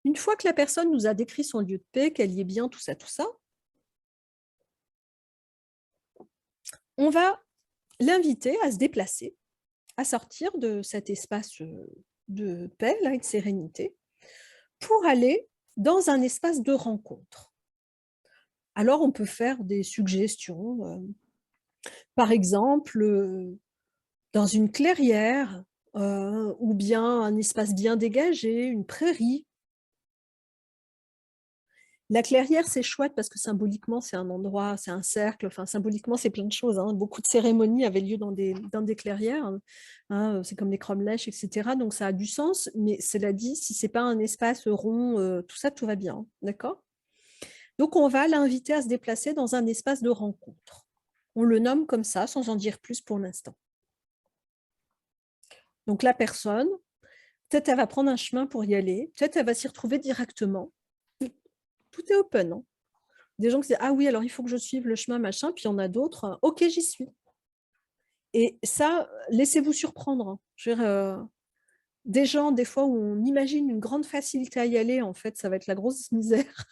Une fois que la personne nous a décrit son lieu de paix, qu'elle y est bien, tout ça, on va l'inviter à se déplacer, à sortir de cet espace de paix là, et de sérénité pour aller dans un espace de rencontre. Alors, on peut faire des suggestions, par exemple, dans une clairière, ou bien un espace bien dégagé, une prairie. La clairière, c'est chouette parce que symboliquement, c'est un endroit, c'est un cercle, enfin symboliquement, c'est plein de choses, hein. Beaucoup de cérémonies avaient lieu dans des clairières, hein, c'est comme les cromlechs, etc. Donc ça a du sens, mais cela dit, si c'est pas un espace rond, tout ça, tout va bien, hein, d'accord? Donc on va l'inviter à se déplacer dans un espace de rencontre. On le nomme comme ça, sans en dire plus pour l'instant. Donc la personne, peut-être elle va prendre un chemin pour y aller, peut-être elle va s'y retrouver directement. Tout est open, hein. Des gens qui disent ah oui, alors il faut que je suive le chemin, machin, puis il y en a d'autres, ok, j'y suis. Et ça, laissez-vous surprendre, hein. Je veux dire, des gens, des fois, où on imagine une grande facilité à y aller, en fait, ça va être la grosse misère.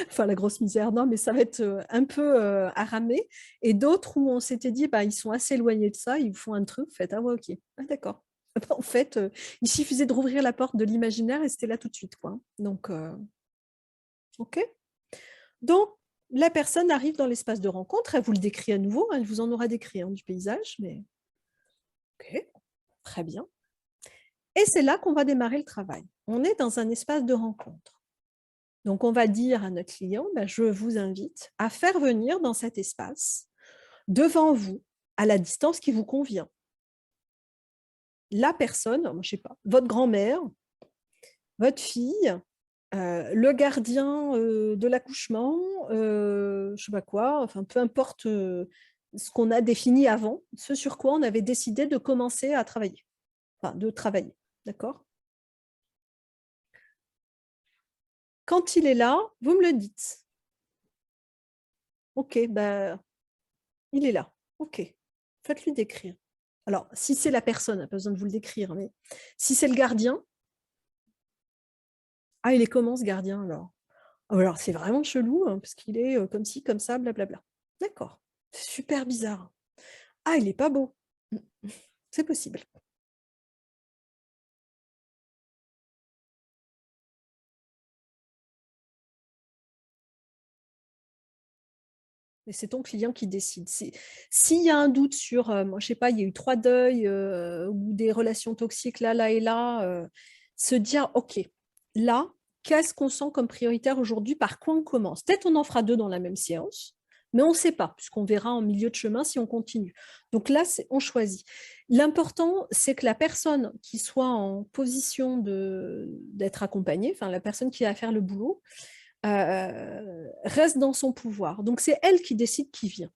Enfin, la grosse misère, non, mais ça va être un peu à ramer. Et d'autres où on s'était dit, bah, ils sont assez éloignés de ça, ils vous font un truc, vous faites, ah ouais, ok, ah, d'accord. En fait, il suffisait de rouvrir la porte de l'imaginaire et c'était là tout de suite, quoi. Donc, ok. Donc, la personne arrive dans l'espace de rencontre, elle vous le décrit à nouveau, elle vous en aura décrit du paysage, mais ok, très bien. Et c'est là qu'on va démarrer le travail. On est dans un espace de rencontre. Donc, on va dire à notre client, ben, je vous invite à faire venir dans cet espace, devant vous, à la distance qui vous convient, la personne, je ne sais pas, votre grand-mère, votre fille, le gardien de l'accouchement, je ne sais pas quoi, enfin peu importe ce qu'on a défini avant, ce sur quoi on avait décidé de commencer à travailler, enfin de travailler, d'accord? Quand il est là, vous me le dites. Ok, ben, il est là. Ok, faites-lui décrire. Alors, si c'est la personne, pas besoin de vous le décrire, mais si c'est le gardien, ah, il est comment ce gardien alors? Oh, alors, c'est vraiment chelou, hein, parce qu'il est comme ci, comme ça, blablabla. D'accord, c'est super bizarre. Ah, il est pas beau. C'est possible. Mais c'est ton client qui décide. S'il y a un doute sur, moi, je sais pas, il y a eu 3 deuils ou des relations toxiques là, là et là, se dire, OK, là, qu'est-ce qu'on sent comme prioritaire aujourd'hui? Par quoi on commence? Peut-être on en fera 2 dans la même séance, mais on ne sait pas, puisqu'on verra en milieu de chemin si on continue. Donc là, on choisit. L'important, c'est que la personne qui soit en position d'être accompagnée, enfin la personne qui va faire le boulot, reste dans son pouvoir. Donc, c'est elle qui décide qui vient.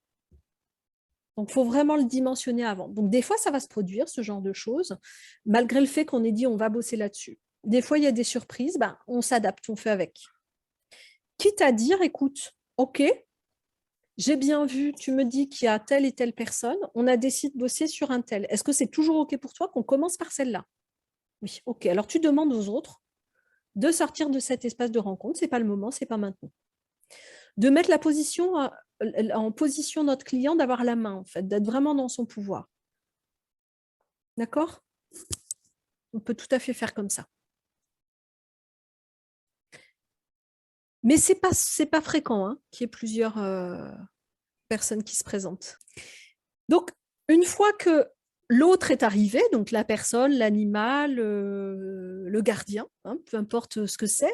Donc, il faut vraiment le dimensionner avant. Donc, des fois, ça va se produire, ce genre de choses, malgré le fait qu'on ait dit on va bosser là-dessus. Des fois, il y a des surprises, ben, on s'adapte, on fait avec. Quitte à dire, écoute, OK, j'ai bien vu, tu me dis qu'il y a telle et telle personne, on a décidé de bosser sur un tel. Est-ce que c'est toujours OK pour toi qu'on commence par celle-là? Oui, OK. Alors, tu demandes aux autres de sortir de cet espace de rencontre. Ce n'est pas le moment, ce n'est pas maintenant. De mettre la position en position notre client, d'avoir la main, en fait, d'être vraiment dans son pouvoir. D'accord? On peut tout à fait faire comme ça. Mais c'est pas fréquent hein, qu'il y ait plusieurs personnes qui se présentent. Donc, une fois que l'autre est arrivé, donc la personne, l'animal, le gardien, hein, peu importe ce que c'est,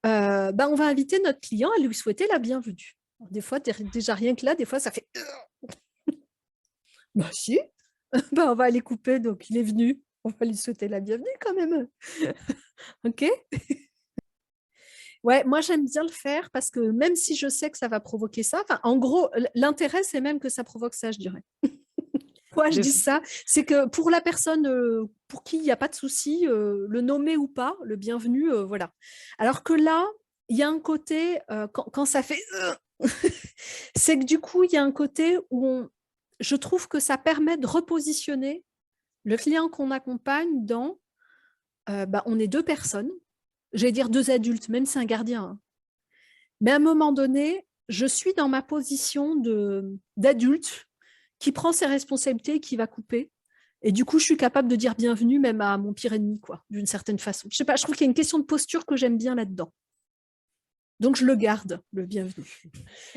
ben on va inviter notre client à lui souhaiter la bienvenue. Alors, des fois, déjà rien que là, des fois, ça fait bah si, bah, on va aller couper, donc il est venu. On va lui souhaiter la bienvenue quand même. OK? Ouais, moi j'aime bien le faire parce que même si je sais que ça va provoquer ça, enfin, en gros, l'intérêt c'est même que ça provoque ça, je dirais. Pourquoi je dis ça? C'est que pour la personne pour qui il n'y a pas de souci, le nommer ou pas, le bienvenu, voilà. Alors que là, il y a un côté, quand ça fait c'est que du coup, il y a un côté où je trouve que ça permet de repositionner le client qu'on accompagne dans bah, on est 2 personnes, j'allais dire 2 adultes, même si c'est un gardien, hein. Mais à un moment donné, je suis dans ma position d'adulte qui prend ses responsabilités et qui va couper. Et du coup, je suis capable de dire bienvenue même à mon pire ennemi, quoi, d'une certaine façon. Je sais pas, je trouve qu'il y a une question de posture que j'aime bien là-dedans. Donc, je le garde, le bienvenu.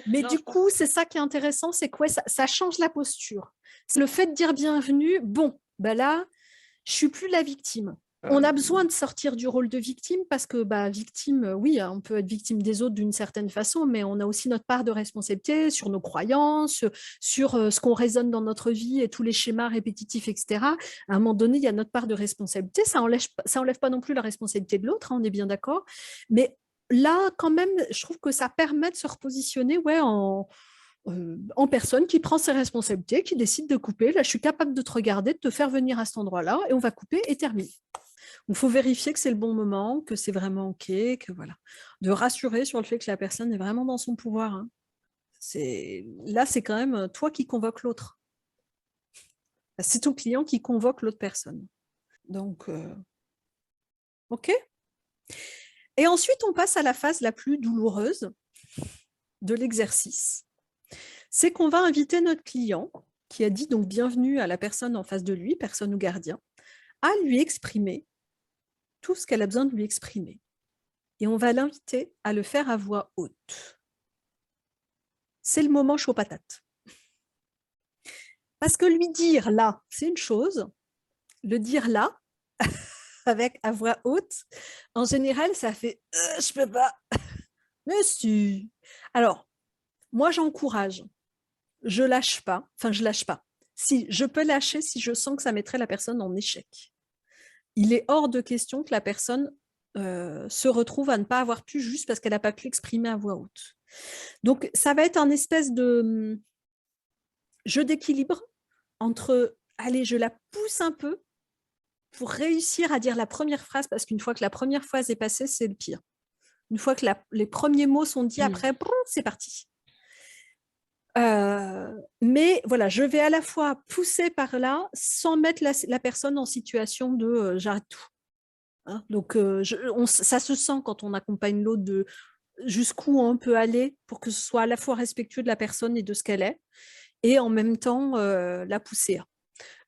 Mais Non, du coup, c'est ça qui est intéressant, c'est que ouais, ça change la posture. C'est le fait de dire bienvenue, bon, ben là, je suis plus la victime. On a besoin de sortir du rôle de victime parce que bah, victime, oui, on peut être victime des autres d'une certaine façon, mais on a aussi notre part de responsabilité sur nos croyances, sur ce qu'on raisonne dans notre vie et tous les schémas répétitifs, etc. À un moment donné, il y a notre part de responsabilité. Ça enlève pas non plus la responsabilité de l'autre, hein, on est bien d'accord. Mais là, quand même, je trouve que ça permet de se repositionner ouais, en personne qui prend ses responsabilités, qui décide de couper. Là, je suis capable de te regarder, de te faire venir à cet endroit-là, et on va couper et terminer. Il faut vérifier que c'est le bon moment, que c'est vraiment OK, que voilà. De rassurer sur le fait que la personne est vraiment dans son pouvoir, hein. Là, c'est quand même toi qui convoques l'autre. C'est ton client qui convoque l'autre personne. Donc, OK. Et ensuite, on passe à la phase la plus douloureuse de l'exercice. C'est qu'on va inviter notre client, qui a dit donc bienvenue à la personne en face de lui, personne ou gardien, à lui exprimer tout ce qu'elle a besoin de lui exprimer. Et on va l'inviter à le faire à voix haute. C'est le moment chaud patate. Parce que lui dire là, c'est une chose. Le dire là, avec à voix haute, en général, ça fait je peux pas. Mais si. Alors, moi, j'encourage. Je lâche pas. Enfin, je lâche pas. Si je peux lâcher si je sens que ça mettrait la personne en échec. Il est hors de question que la personne se retrouve à ne pas avoir pu juste parce qu'elle n'a pas pu exprimer à voix haute. Donc, ça va être un espèce de jeu d'équilibre entre, allez, je la pousse un peu pour réussir à dire la première phrase, parce qu'une fois que la première phrase est passée, c'est le pire. Une fois que les premiers mots sont dits, après, c'est parti. Mais voilà, je vais à la fois pousser par là sans mettre la personne en situation de j'arrête tout. Hein, donc, ça se sent quand on accompagne l'autre de jusqu'où on peut aller pour que ce soit à la fois respectueux de la personne et de ce qu'elle est, et en même temps la pousser.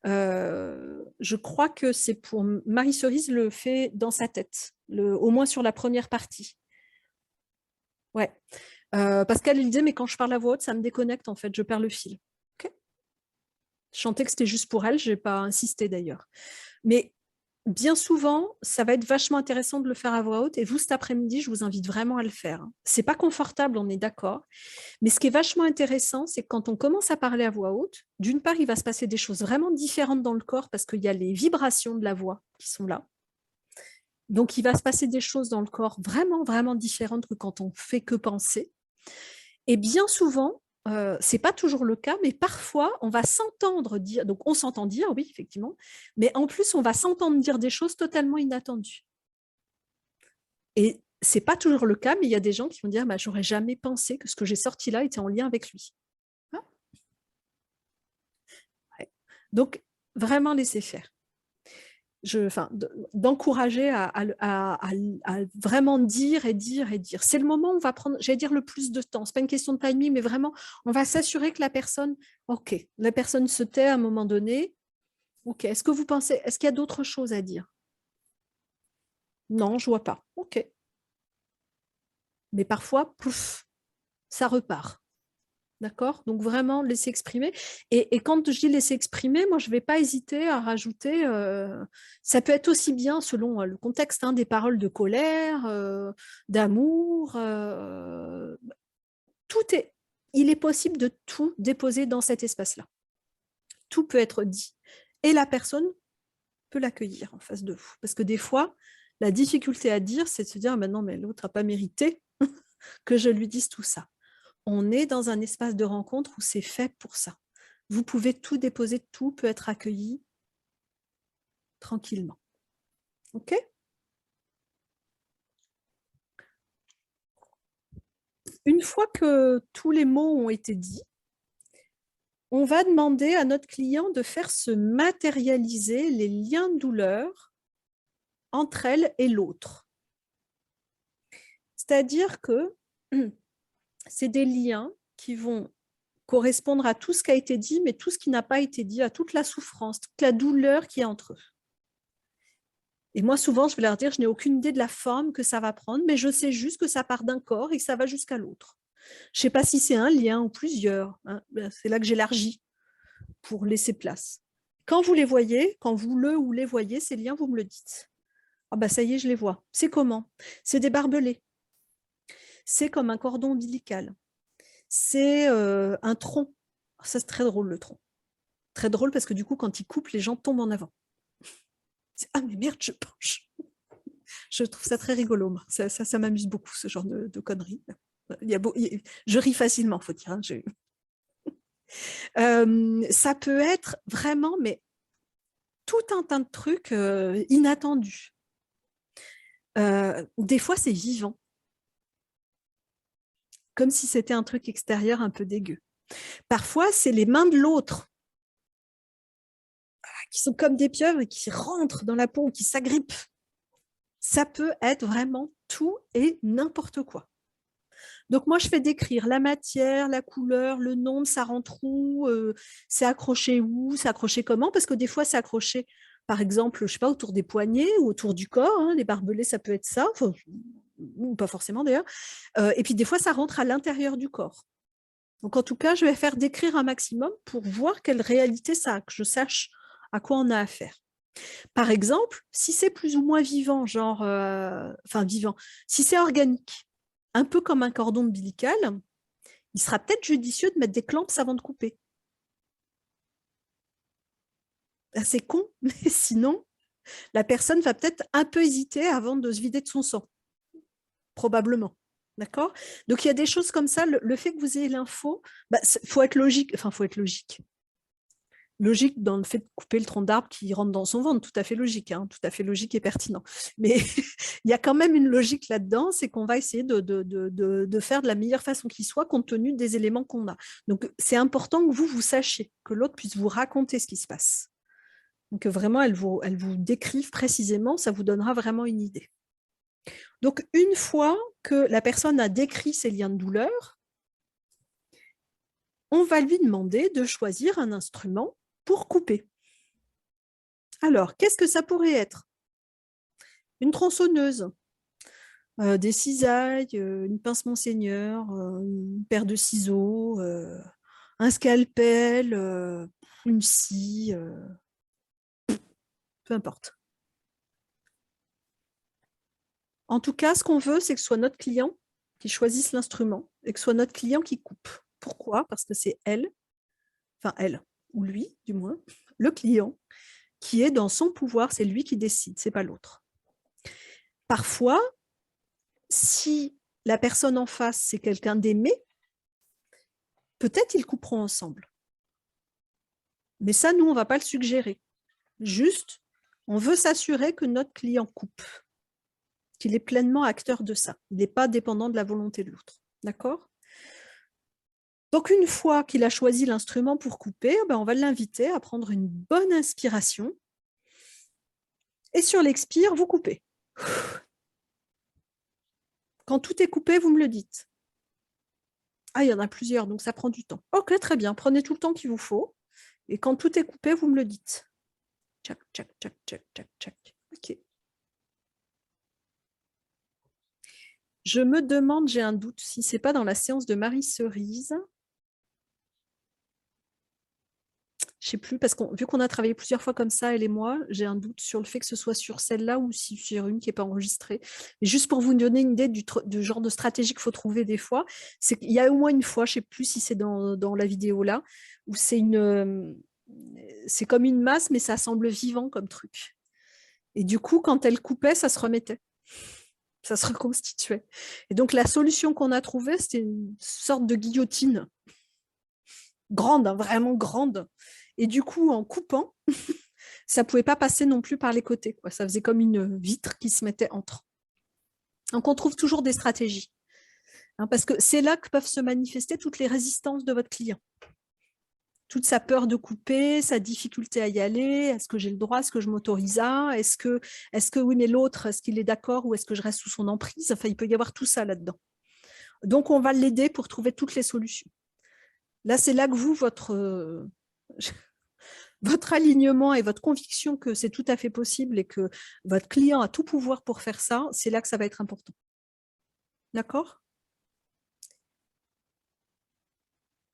Je crois que c'est pour Marie-Cerise le fait dans sa tête, au moins sur la première partie. Ouais. Parce qu'elle disait, mais quand je parle à voix haute, ça me déconnecte, en fait, je perds le fil. Okay. Je sentais que c'était juste pour elle, je n'ai pas insisté d'ailleurs. Mais bien souvent, ça va être vachement intéressant de le faire à voix haute. Et vous, cet après-midi, je vous invite vraiment à le faire. C'est pas confortable, on est d'accord. Mais ce qui est vachement intéressant, c'est que quand on commence à parler à voix haute, d'une part, il va se passer des choses vraiment différentes dans le corps parce qu'il y a les vibrations de la voix qui sont là. Donc, il va se passer des choses dans le corps vraiment, vraiment différentes que quand on fait que penser. Et bien souvent, c'est pas toujours le cas, mais parfois, on va s'entendre dire, donc on s'entend dire, oui, effectivement, mais en plus, on va s'entendre dire des choses totalement inattendues. Et c'est pas toujours le cas, mais il y a des gens qui vont dire, bah, j'aurais jamais pensé que ce que j'ai sorti là était en lien avec lui. Hein. Ouais. Donc, vraiment laisser faire. D'encourager à vraiment dire et dire et dire. C'est le moment où on va prendre, j'allais dire, le plus de temps. Ce n'est pas une question de timing, mais vraiment, on va s'assurer que la personne se tait à un moment donné. OK, est-ce que vous pensez, est-ce qu'il y a d'autres choses à dire? Non, je ne vois pas. OK. Mais parfois, pouf, ça repart. D'accord? Donc, vraiment, laisser exprimer. Et quand je dis laisser exprimer, moi, je ne vais pas hésiter à rajouter, ça peut être aussi bien, selon le contexte, hein, des paroles de colère, d'amour. Il est possible de tout déposer dans cet espace-là. Tout peut être dit. Et la personne peut l'accueillir en face de vous. Parce que des fois, la difficulté à dire, c'est de se dire, ah ben non, mais l'autre n'a pas mérité que je lui dise tout ça. On est dans un espace de rencontre où c'est fait pour ça. Vous pouvez tout déposer, tout peut être accueilli tranquillement. OK? Une fois que tous les mots ont été dits, on va demander à notre client de faire se matérialiser les liens de douleur entre elle et l'autre. C'est-à-dire que c'est des liens qui vont correspondre à tout ce qui a été dit, mais tout ce qui n'a pas été dit, à toute la souffrance, toute la douleur qui est entre eux. Et moi, souvent, je vais leur dire, je n'ai aucune idée de la forme que ça va prendre, mais je sais juste que ça part d'un corps et que ça va jusqu'à l'autre. Je ne sais pas si c'est un lien ou plusieurs. Hein. C'est là que j'élargis pour laisser place. Quand vous les voyez, quand vous le ou les voyez, ces liens, vous me le dites. Ah bah ça y est, je les vois. C'est comment? C'est des barbelés. C'est comme un cordon ombilical. C'est un tronc. Ça, c'est très drôle, le tronc. Très drôle parce que du coup, quand il coupe, les gens tombent en avant. Ah mais merde, je penche. Je trouve ça très rigolo. Ça m'amuse beaucoup, ce genre de conneries. Je ris facilement, faut dire. Hein, ça peut être vraiment, mais tout un tas de trucs inattendus. Des fois, c'est vivant. Comme si c'était un truc extérieur un peu dégueu. Parfois, c'est les mains de l'autre qui sont comme des pieuvres et qui rentrent dans la peau, qui s'agrippent. Ça peut être vraiment tout et n'importe quoi. Donc moi, je fais décrire la matière, la couleur, le nombre, ça rentre où, c'est accroché où, c'est accroché comment, parce que des fois, c'est accroché, par exemple, je ne sais pas, autour des poignets ou autour du corps. Hein, les barbelés, ça peut être ça, enfin, ou pas forcément d'ailleurs. Et puis des fois, ça rentre à l'intérieur du corps. Donc en tout cas, je vais faire décrire un maximum pour voir quelle réalité ça a, que je sache à quoi on a affaire. Par exemple, si c'est plus ou moins vivant, genre, enfin vivant, si c'est organique, un peu comme un cordon ombilical, il sera peut-être judicieux de mettre des clamps avant de couper. C'est con, mais sinon, la personne va peut-être un peu hésiter avant de se vider de son sang. Probablement. D'accord? Donc, il y a des choses comme ça. Le fait que vous ayez l'info, bah, faut être logique. Enfin, faut être logique. Logique dans le fait de couper le tronc d'arbre qui rentre dans son ventre, tout à fait logique, hein, tout à fait logique et pertinent. Mais il y a quand même une logique là-dedans, c'est qu'on va essayer de faire de la meilleure façon qui soit compte tenu des éléments qu'on a. Donc, c'est important que vous sachiez, que l'autre puisse vous raconter ce qui se passe. Donc, vraiment, elle vous décrive précisément, ça vous donnera vraiment une idée. Donc, une fois que la personne a décrit ses liens de douleur, on va lui demander de choisir un instrument pour couper. Alors, qu'est-ce que ça pourrait être? Une tronçonneuse, des cisailles, une pince Monseigneur, une paire de ciseaux, un scalpel, une scie, peu importe. En tout cas, ce qu'on veut, c'est que ce soit notre client qui choisisse l'instrument et que ce soit notre client qui coupe. Pourquoi? Parce que c'est elle, enfin elle, ou lui du moins, le client, qui est dans son pouvoir, c'est lui qui décide, c'est pas l'autre. Parfois, si la personne en face, c'est quelqu'un d'aimé, peut-être ils couperont ensemble. Mais ça, nous, on ne va pas le suggérer. Juste, on veut s'assurer que notre client coupe, qu'il est pleinement acteur de ça. Il n'est pas dépendant de la volonté de l'autre. D'accord? Donc, une fois qu'il a choisi l'instrument pour couper, on va l'inviter à prendre une bonne inspiration. Et sur l'expire, vous coupez. Quand tout est coupé, vous me le dites. Ah, il y en a plusieurs, donc ça prend du temps. Ok, très bien. Prenez tout le temps qu'il vous faut. Et quand tout est coupé, vous me le dites. Tchac, tchac, tchac, tchac, tchac, tchac. Ok. Je me demande, j'ai un doute, si ce n'est pas dans la séance de Marie Cerise. Je ne sais plus, parce que vu qu'on a travaillé plusieurs fois comme ça, elle et moi, j'ai un doute sur le fait que ce soit sur celle-là ou si sur une qui n'est pas enregistrée. Mais juste pour vous donner une idée du genre de stratégie qu'il faut trouver des fois, c'est qu'il y a au moins une fois, je ne sais plus si c'est dans la vidéo là, où c'est comme une masse, mais ça semble vivant comme truc. Et du coup, quand elle coupait, ça se remettait. Ça se reconstituait. Et donc, la solution qu'on a trouvée, c'était une sorte de guillotine grande, hein, vraiment grande. Et du coup, en coupant, ça ne pouvait pas passer non plus par les côtés, quoi. Ça faisait comme une vitre qui se mettait entre. Donc, on trouve toujours des stratégies. Hein, parce que c'est là que peuvent se manifester toutes les résistances de votre client. toute sa peur de couper, sa difficulté à y aller, est-ce que j'ai le droit, est-ce que je m'autorise à, est-ce que oui, mais l'autre, est-ce qu'il est d'accord ou est-ce que je reste sous son emprise? Enfin, il peut y avoir tout ça là-dedans. Donc, on va l'aider pour trouver toutes les solutions. Là, c'est là que vous, votre alignement et votre conviction que c'est tout à fait possible et que votre client a tout pouvoir pour faire ça, c'est là que ça va être important. D'accord?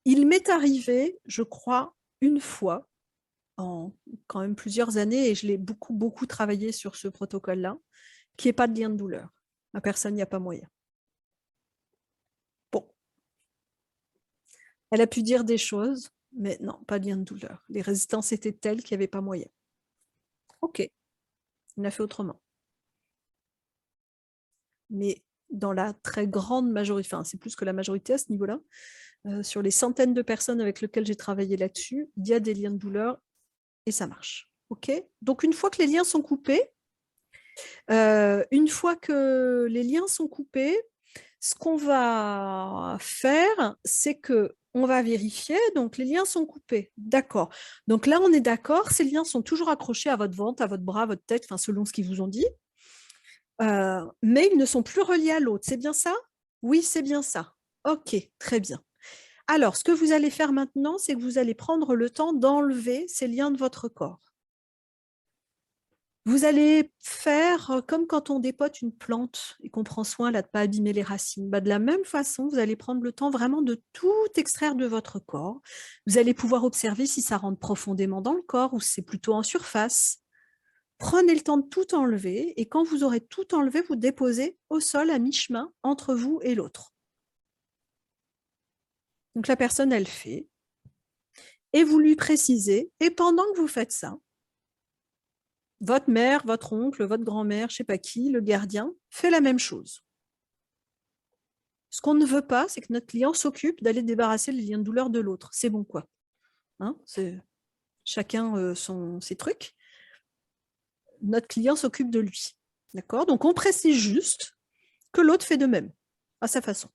Il m'est arrivé, je crois, une fois, en quand même plusieurs années, et je l'ai beaucoup, beaucoup travaillé sur ce protocole-là, qu'il n'y ait pas de lien de douleur. La personne, il n'y a pas moyen. Bon, elle a pu dire des choses, mais non, pas de lien de douleur. Les résistances étaient telles qu'il n'y avait pas moyen. Ok, on a fait autrement. Mais dans la très grande majorité, enfin c'est plus que la majorité à ce niveau-là, sur les centaines de personnes avec lesquelles j'ai travaillé là-dessus, il y a des liens de douleur et ça marche. Ok. Donc une fois que les liens sont coupés, ce qu'on va faire, c'est que on va vérifier. Donc les liens sont coupés. D'accord. Donc là, on est d'accord. Ces liens sont toujours accrochés à votre ventre, à votre bras, à votre tête, enfin selon ce qu'ils vous ont dit. Mais ils ne sont plus reliés à l'autre. C'est bien ça? Oui, c'est bien ça. Ok, très bien. Alors, ce que vous allez faire maintenant, c'est que vous allez prendre le temps d'enlever ces liens de votre corps. Vous allez faire comme quand on dépote une plante et qu'on prend soin là, de ne pas abîmer les racines. Bah, de la même façon, vous allez prendre le temps vraiment de tout extraire de votre corps. Vous allez pouvoir observer si ça rentre profondément dans le corps ou si c'est plutôt en surface. Prenez le temps de tout enlever et quand vous aurez tout enlevé, vous déposez au sol à mi-chemin entre vous et l'autre. Donc la personne, elle fait et vous lui précisez. Et pendant que vous faites ça, votre mère, votre oncle, votre grand-mère, je ne sais pas qui, le gardien, fait la même chose. Ce qu'on ne veut pas, c'est que notre client s'occupe d'aller débarrasser les liens de douleur de l'autre. C'est bon, quoi. Hein, c'est chacun ses trucs. Notre client s'occupe de lui. D'accord? Donc, on précise juste que l'autre fait de même, à sa façon.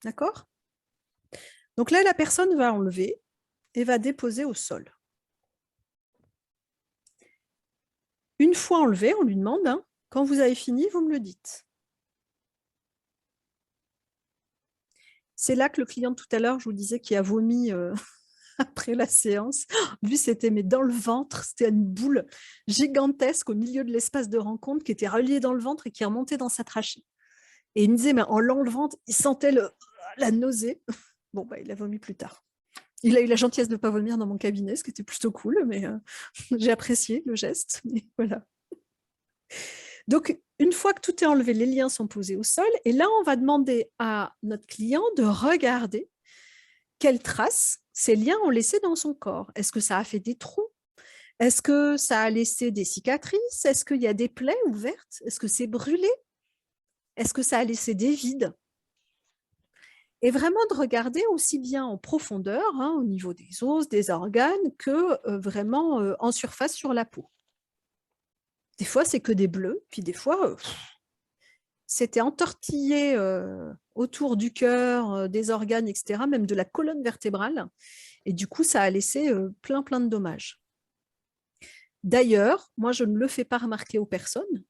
D'accord? Donc là, la personne va enlever et va déposer au sol. Une fois enlevé, on lui demande, hein, quand vous avez fini, vous me le dites. C'est là que le client de tout à l'heure, je vous disais, qui a vomi après la séance, lui, c'était mais dans le ventre, c'était une boule gigantesque au milieu de l'espace de rencontre qui était reliée dans le ventre et qui remontait dans sa trachée. Et il me disait, mais en l'enlevant, il sentait la nausée. Bon, bah, il a vomi plus tard. Il a eu la gentillesse de ne pas vomir dans mon cabinet, ce qui était plutôt cool, mais j'ai apprécié le geste. Mais voilà. Donc, une fois que tout est enlevé, les liens sont posés au sol. Et là, on va demander à notre client de regarder quelles traces ces liens ont laissé dans son corps. Est-ce que ça a fait des trous? Est-ce que ça a laissé des cicatrices? Est-ce qu'il y a des plaies ouvertes? Est-ce que c'est brûlé? Est-ce que ça a laissé des vides? Et vraiment de regarder aussi bien en profondeur, hein, au niveau des os, des organes, que vraiment en surface sur la peau. Des fois, c'est que des bleus, puis des fois, c'était entortillé autour du cœur, des organes, etc., même de la colonne vertébrale. Et du coup, ça a laissé plein, plein de dommages. D'ailleurs, moi, je ne le fais pas remarquer aux personnes,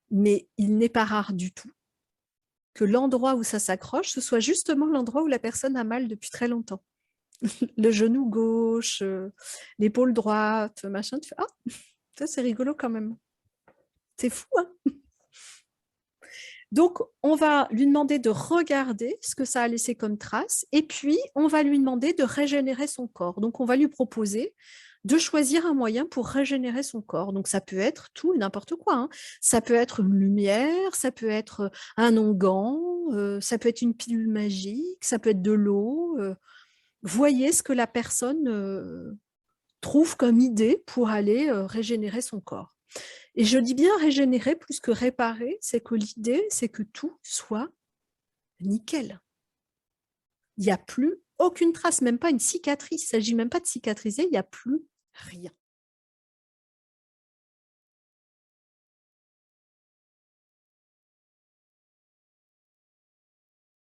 mais il n'est pas rare du tout que l'endroit où ça s'accroche, ce soit justement l'endroit où la personne a mal depuis très longtemps. Le genou gauche, l'épaule droite, machin. Tu fais, ah, ça c'est rigolo quand même. C'est fou, hein? Donc, on va lui demander de regarder ce que ça a laissé comme trace, et puis on va lui demander de régénérer son corps. Donc, on va lui proposer de choisir un moyen pour régénérer son corps. Donc, ça peut être tout et n'importe quoi, hein. Ça peut être une lumière, ça peut être un onguent, ça peut être une pilule magique, ça peut être de l'eau. Voyez ce que la personne trouve comme idée pour aller régénérer son corps. Et je dis bien régénérer plus que réparer, c'est que l'idée, c'est que tout soit nickel. Il n'y a plus aucune trace, même pas une cicatrice. Il ne s'agit même pas de cicatriser, il n'y a plus rien.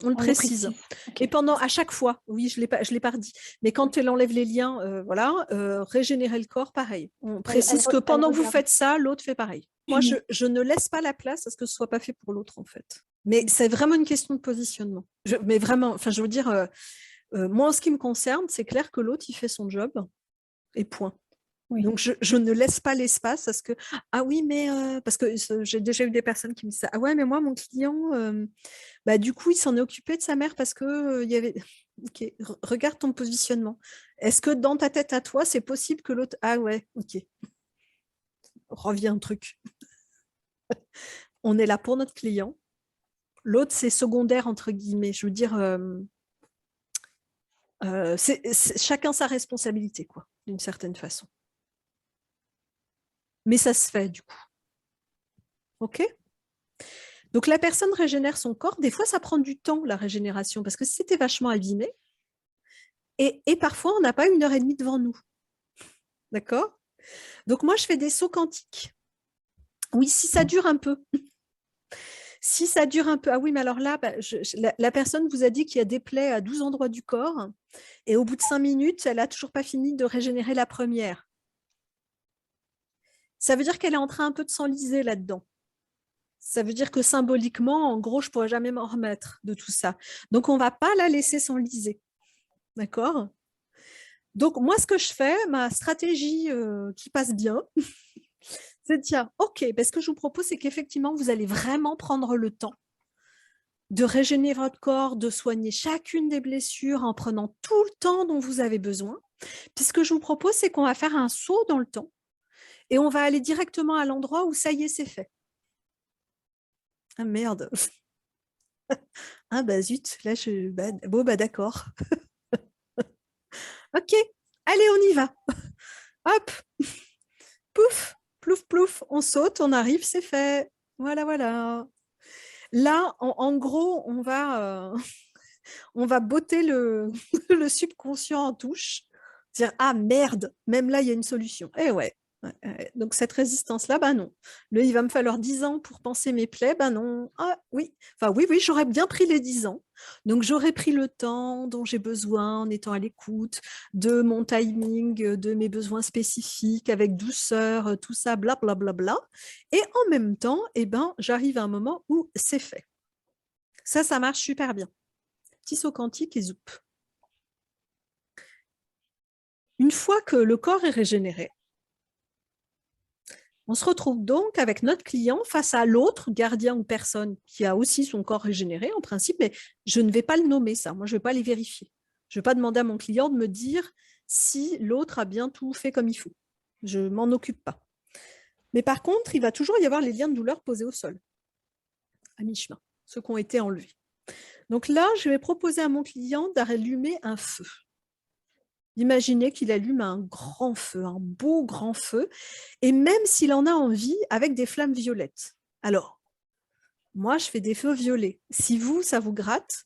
On le On le précise. précise. Ok. Et à chaque fois, oui, je l'ai pas redit, mais quand elle enlève les liens, voilà, régénérer le corps, pareil. On précise que Elle pendant que vous regarde. faites ça, l'autre fait pareil. Moi, je ne laisse pas la place à ce que ce soit pas fait pour l'autre, en fait. Mais c'est vraiment une question de positionnement. Mais vraiment, enfin, je veux dire, moi, en ce qui me concerne, c'est clair que l'autre, il fait son job et point. Oui. Donc, je ne laisse pas l'espace parce que, ah oui, mais parce que j'ai déjà eu des personnes qui me disent, ah ouais, mais moi, mon client, bah, du coup, il s'en est occupé de sa mère parce que il y avait. Ok, regarde ton positionnement. Est-ce que dans ta tête à toi, c'est possible que l'autre. Ah ouais, ok. Reviens un truc. On est là pour notre client. L'autre, c'est secondaire, entre guillemets. Je veux dire, c'est chacun sa responsabilité, quoi, d'une certaine façon. Mais ça se fait, du coup. OK? Donc, la personne régénère son corps. Des fois, ça prend du temps, la régénération, parce que c'était vachement abîmé. Et parfois, on n'a pas 1 heure et demie devant nous. D'accord? Donc, moi, je fais des sauts quantiques. Oui, si ça dure un peu. Si ça dure un peu, ah oui, mais alors là, bah, la personne vous a dit qu'il y a des plaies à 12 endroits du corps, et au bout de 5 minutes, elle n'a toujours pas fini de régénérer la première. Ça veut dire qu'elle est en train un peu de s'enliser là-dedans. Ça veut dire que symboliquement, en gros, je ne pourrais jamais m'en remettre de tout ça. Donc, on ne va pas la laisser s'enliser. D'accord? Donc, moi, ce que je fais, ma stratégie qui passe bien, c'est de dire, OK, ben, ce que je vous propose, c'est qu'effectivement, vous allez vraiment prendre le temps de régénérer votre corps, de soigner chacune des blessures en prenant tout le temps dont vous avez besoin. Puis ce que je vous propose, c'est qu'on va faire un saut dans le temps et on va aller directement à l'endroit où ça y est, c'est fait. Ah merde. Ah bah zut, là bon bah d'accord. Ok, allez, on y va. Hop, pouf, plouf, plouf, on saute, on arrive, c'est fait. Voilà, voilà. Là, en gros, on va botter le subconscient en touche, dire ah merde, même là il y a une solution. Eh ouais. Donc cette résistance-là, ben non. Il va me falloir 10 ans pour penser mes plaies, ben non. Ah oui, enfin oui, oui, j'aurais bien pris les 10 ans. Donc j'aurais pris le temps dont j'ai besoin en étant à l'écoute de mon timing, de mes besoins spécifiques, avec douceur, tout ça, blablabla. Bla, bla, bla. Et en même temps, eh ben, j'arrive à un moment où c'est fait. Ça marche super bien. Petit saut quantique et zoup. Une fois que le corps est régénéré, on se retrouve donc avec notre client face à l'autre gardien ou personne qui a aussi son corps régénéré en principe, mais je ne vais pas le nommer ça, moi je ne vais pas les vérifier. Je ne vais pas demander à mon client de me dire si l'autre a bien tout fait comme il faut. Je ne m'en occupe pas. Mais par contre, il va toujours y avoir les liens de douleur posés au sol, à mi-chemin, ceux qui ont été enlevés. Donc là, je vais proposer à mon client d'allumer un feu. Imaginez qu'il allume un grand feu, un beau grand feu, et même s'il en a envie, avec des flammes violettes. Alors, moi, je fais des feux violets. Si vous, ça vous gratte,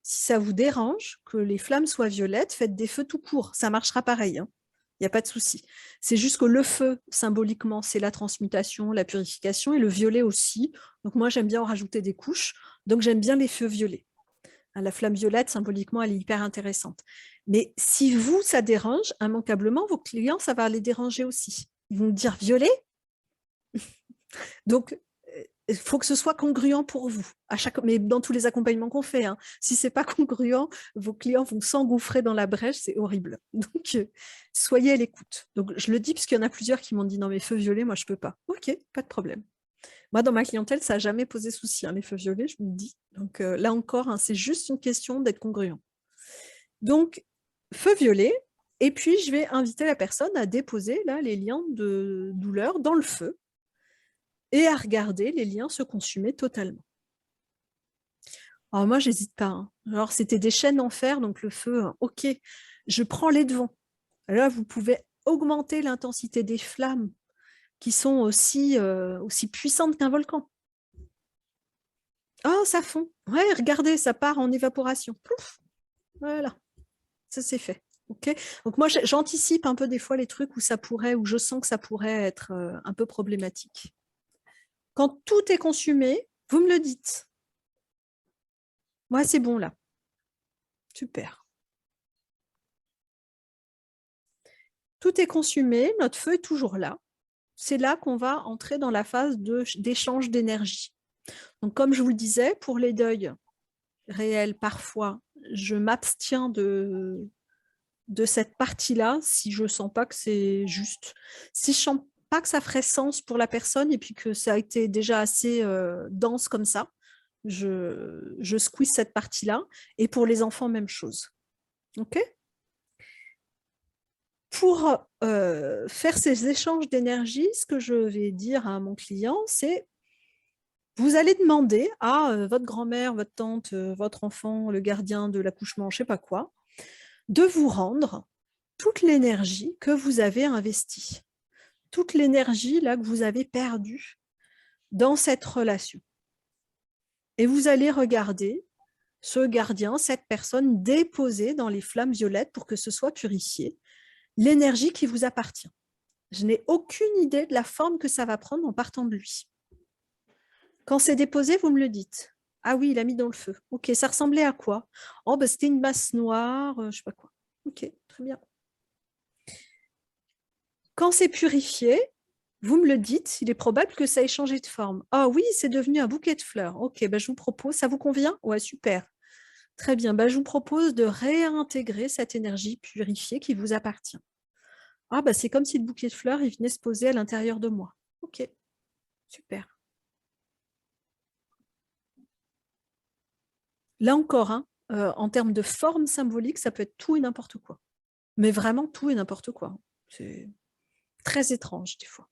si ça vous dérange que les flammes soient violettes, faites des feux tout court. Ça marchera pareil. Hein. Il n'y a pas de souci. C'est juste que le feu, symboliquement, c'est la transmutation, la purification, et le violet aussi. Donc moi, j'aime bien en rajouter des couches. Donc j'aime bien les feux violets. La flamme violette, symboliquement, elle est hyper intéressante. Mais si vous, ça dérange, immanquablement, vos clients, ça va les déranger aussi. Ils vont dire violet. Donc, il faut que ce soit congruent pour vous. Mais dans tous les accompagnements qu'on fait, hein. Si ce n'est pas congruent, vos clients vont s'engouffrer dans la brèche, c'est horrible. Donc, soyez à l'écoute. Donc, je le dis parce qu'il y en a plusieurs qui m'ont dit non, mais feu violet, moi, je ne peux pas. Ok, pas de problème. Moi, dans ma clientèle, ça n'a jamais posé souci, hein, les feux violets, je me dis. Donc là encore, hein, c'est juste une question d'être congruent. Donc, feu violet, et puis je vais inviter la personne à déposer là, les liens de douleur dans le feu et à regarder les liens se consumer totalement. Alors moi, j'hésite pas. Hein. Alors, c'était des chaînes en fer, donc le feu, hein, ok, je prends les devants. Là, vous pouvez augmenter l'intensité des flammes qui sont aussi puissantes qu'un volcan. Oh, ça fond. Ouais, regardez, ça part en évaporation. Plouf. Voilà, ça c'est fait. Ok. Donc moi, j'anticipe un peu des fois les trucs où où je sens que ça pourrait être un peu problématique. Quand tout est consumé, vous me le dites. Moi, c'est bon là. Super. Tout est consumé, notre feu est toujours là. C'est là qu'on va entrer dans la phase d'échange d'énergie. Donc, comme je vous le disais, pour les deuils réels, parfois, je m'abstiens de cette partie-là si je ne sens pas que c'est juste. Si je ne sens pas que ça ferait sens pour la personne et puis que ça a été déjà assez dense comme ça, je squeeze cette partie-là. Et pour les enfants, même chose. OK? Pour faire ces échanges d'énergie, ce que je vais dire à mon client, c'est vous allez demander à votre grand-mère, votre tante, votre enfant, le gardien de l'accouchement, je ne sais pas quoi, de vous rendre toute l'énergie que vous avez investie, toute l'énergie là que vous avez perdue dans cette relation. Et vous allez regarder ce gardien, cette personne déposer dans les flammes violettes pour que ce soit purifié l'énergie qui vous appartient. Je n'ai aucune idée de la forme que ça va prendre en partant de lui. Quand c'est déposé, vous me le dites. Ah oui, il a mis dans le feu. Ok, ça ressemblait à quoi? Oh, bah, c'était une masse noire, je ne sais pas quoi. Ok, très bien. Quand c'est purifié, vous me le dites, il est probable que ça ait changé de forme. Ah oui, c'est devenu un bouquet de fleurs. Ok, bah, je vous propose, ça vous convient? Ouais, super. Très bien, bah, je vous propose de réintégrer cette énergie purifiée qui vous appartient. Ah, bah, c'est comme si le bouquet de fleurs, il venait se poser à l'intérieur de moi. Ok, super. Là encore, hein, en termes de forme symbolique, ça peut être tout et n'importe quoi. Mais vraiment tout et n'importe quoi. C'est très étrange des fois.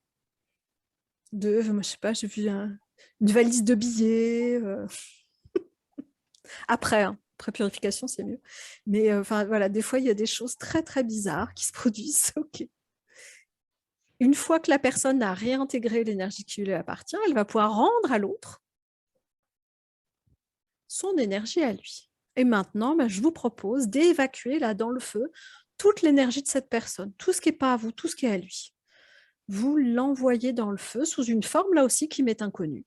Je sais pas, j'ai vu une valise de billets. Après, hein, après purification, c'est mieux. Mais enfin voilà, des fois, il y a des choses très très bizarres qui se produisent. Ok. Une fois que la personne a réintégré l'énergie qui lui appartient, elle va pouvoir rendre à l'autre son énergie à lui. Et maintenant, je vous propose d'évacuer là dans le feu toute l'énergie de cette personne, tout ce qui n'est pas à vous, tout ce qui est à lui. Vous l'envoyez dans le feu sous une forme là aussi qui m'est inconnue.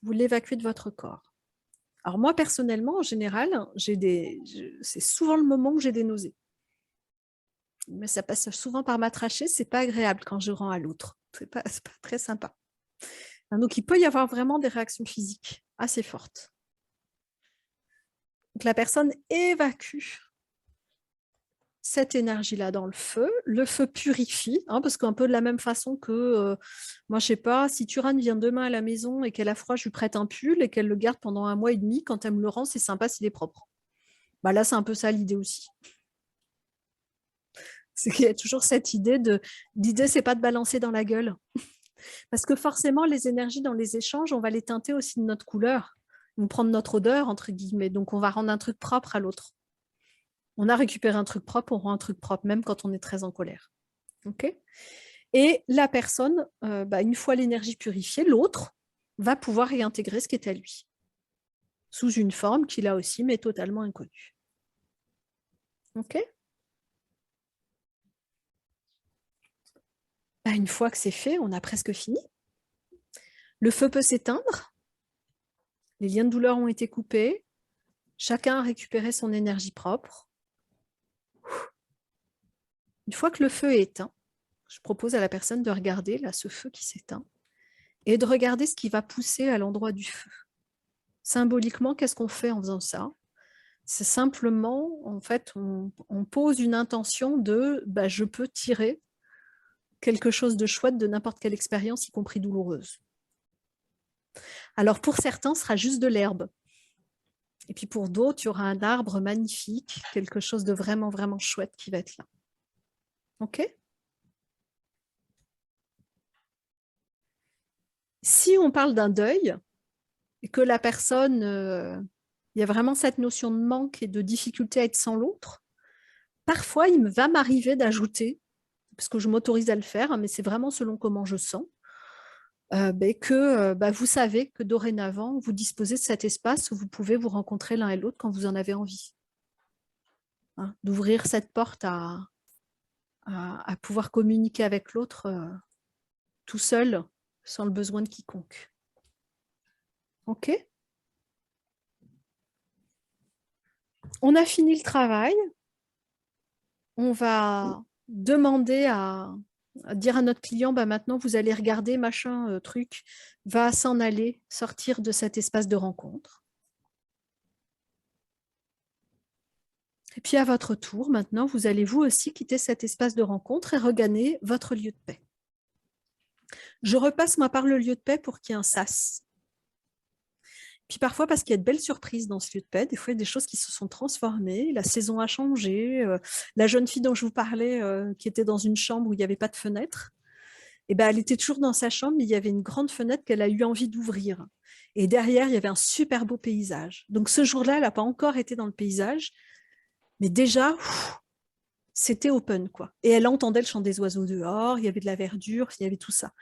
Vous l'évacuez de votre corps. Alors moi, personnellement, en général, c'est souvent le moment où j'ai des nausées. Mais ça passe souvent par ma trachée, c'est pas agréable quand je rends à l'autre. C'est pas très sympa. Donc il peut y avoir vraiment des réactions physiques assez fortes. Donc la personne évacue cette énergie-là dans le feu purifie, hein, parce qu'un peu de la même façon que, moi je sais pas, si Turane vient demain à la maison et qu'elle a froid, je lui prête un pull et qu'elle le garde pendant 1 mois et demi, quand elle me le rend, c'est sympa s'il est propre. Bah là, c'est un peu ça l'idée aussi. C'est qu'il y a toujours cette idée l'idée, c'est pas de balancer dans la gueule. Parce que forcément, les énergies dans les échanges, on va les teinter aussi de notre couleur, ou prendre notre odeur, entre guillemets. Donc, on va rendre un truc propre à l'autre. On a récupéré un truc propre, on rend un truc propre, même quand on est très en colère. OK? Et la personne, une fois l'énergie purifiée, l'autre va pouvoir réintégrer ce qui est à lui, sous une forme qui, là aussi, m'est totalement inconnue. OK? Une fois que c'est fait, on a presque fini. Le feu peut s'éteindre, les liens de douleur ont été coupés, chacun a récupéré son énergie propre. Une fois que le feu est éteint, je propose à la personne de regarder là, ce feu qui s'éteint et de regarder ce qui va pousser à l'endroit du feu. Symboliquement, qu'est-ce qu'on fait en faisant ça? C'est simplement, en fait, on pose une intention de je peux tirer quelque chose de chouette de n'importe quelle expérience, y compris douloureuse. Alors pour certains, ce sera juste de l'herbe. Et puis pour d'autres, il y aura un arbre magnifique, quelque chose de vraiment, vraiment chouette qui va être là. OK? Si on parle d'un deuil, et que la personne, il y a vraiment cette notion de manque et de difficulté à être sans l'autre, parfois, il va m'arriver d'ajouter, parce que je m'autorise à le faire, hein, mais c'est vraiment selon comment je sens, que vous savez que dorénavant, vous disposez de cet espace où vous pouvez vous rencontrer l'un et l'autre quand vous en avez envie. Hein, d'ouvrir cette porte à pouvoir communiquer avec l'autre tout seul, sans le besoin de quiconque. OK? On a fini le travail. On va demander à dire à notre client, bah, maintenant, vous allez regarder, machin, truc, va s'en aller, sortir de cet espace de rencontre. Et puis, à votre tour, maintenant, vous allez vous aussi quitter cet espace de rencontre et regagner votre lieu de paix. Je repasse, moi, par le lieu de paix pour qu'il y ait un sas. Puis parfois, parce qu'il y a de belles surprises dans ce lieu de paix, des fois, il y a des choses qui se sont transformées, la saison a changé. La jeune fille dont je vous parlais, qui était dans une chambre où il n'y avait pas de fenêtre, et ben, elle était toujours dans sa chambre, mais il y avait une grande fenêtre qu'elle a eu envie d'ouvrir. Et derrière, il y avait un super beau paysage. Donc ce jour-là, elle n'a pas encore été dans le paysage, mais déjà, c'était open, quoi. Et elle entendait le chant des oiseaux dehors, il y avait de la verdure, il y avait tout ça.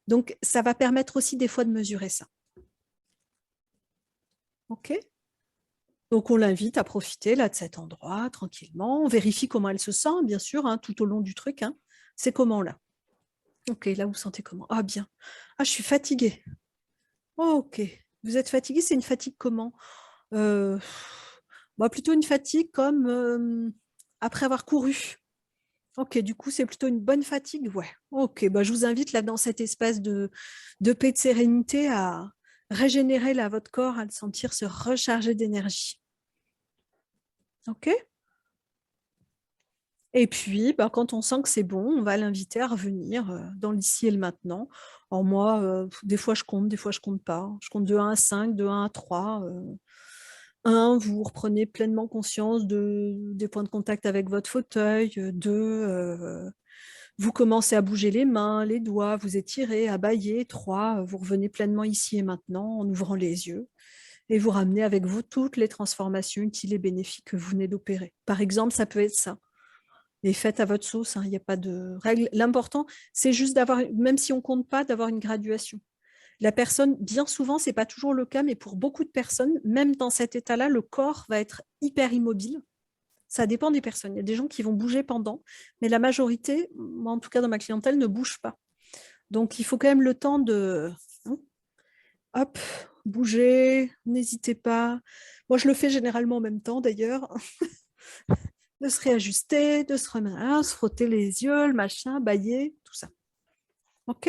Donc ça va permettre aussi des fois de mesurer ça. OK? Donc, on l'invite à profiter là de cet endroit tranquillement. On vérifie comment elle se sent, bien sûr, hein, tout au long du truc. Hein. C'est comment là? Ok, là, vous sentez comment? Ah, bien. Ah, je suis fatiguée. Oh, ok. Vous êtes fatiguée, c'est une fatigue comment? Euh, Bah, plutôt une fatigue comme après avoir couru. Ok, du coup, c'est plutôt une bonne fatigue. Ouais. Ok, bah, je vous invite là dans cet espace de paix, de sérénité à régénérer là votre corps, à le sentir se recharger d'énergie. Ok? Et puis, bah, quand on sent que c'est bon, on va l'inviter à revenir dans l'ici et le maintenant. Alors moi, des fois je compte, des fois je compte pas. Je compte de 1 à 5, de 1 à 3. 1, vous reprenez pleinement conscience des points de contact avec votre fauteuil. 2, vous commencez à bouger les mains, les doigts, vous étirez, à bâiller. 3, vous revenez pleinement ici et maintenant en ouvrant les yeux. Et vous ramenez avec vous toutes les transformations utiles et bénéfiques que vous venez d'opérer. Par exemple, ça peut être ça. Et faites à votre sauce, hein, il n'y a pas de règle. L'important, c'est juste d'avoir, même si on ne compte pas, d'avoir une graduation. La personne, bien souvent, ce n'est pas toujours le cas, mais pour beaucoup de personnes, même dans cet état-là, le corps va être hyper immobile. Ça dépend des personnes. Il y a des gens qui vont bouger pendant, mais la majorité, moi, en tout cas dans ma clientèle, ne bouge pas. Donc, il faut quand même le temps de hop, bouger, n'hésitez pas. Moi, je le fais généralement en même temps, d'ailleurs. De se réajuster, de se remettre, se frotter les yeux, le machin, bailler, tout ça. OK?